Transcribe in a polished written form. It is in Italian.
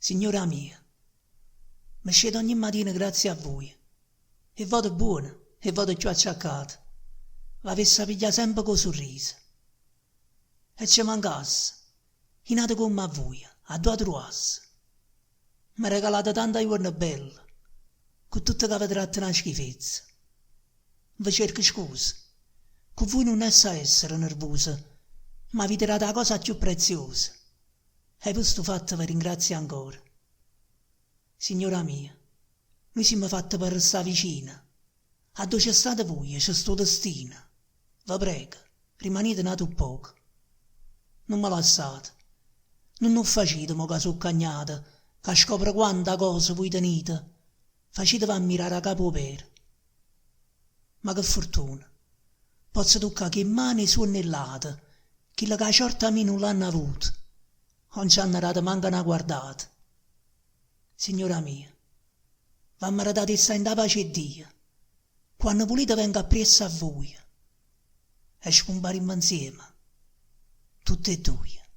Signora mia, mi scedo ogni mattina grazie a voi. E vado buona, e vado più acciaccata. L'avesse pigliata sempre con sorriso. E ci mancasse, in nato come a voi, a due trovasse. Mi regalate tanta giorni bella, con tutte che avete tratto una schifezza. Vi cerco scuse, con voi non è sa essere nervosa, ma vi tirate la cosa più preziosa. E per sto fatto vi ringrazio ancora. Signora mia, noi siamo fatti per restare vicina. A dove c'è state voi, c'è sto destino. Vi prego, rimanete nato poco. Non mi lasciate. Non facete mo che sono cagnata, che scopre quanta cosa voi tenete. Facetevi ammirare a capo per. Ma che fortuna. Posso toccare che mani sonnellate, che la ciorta a me non l'hanno avuto. Non ci hanno dato manca una guardata. Signora mia, v'ammo dato sta in da pace Dio. Quando volete venga appresso a voi. E scomparimmo insieme, tutte e due.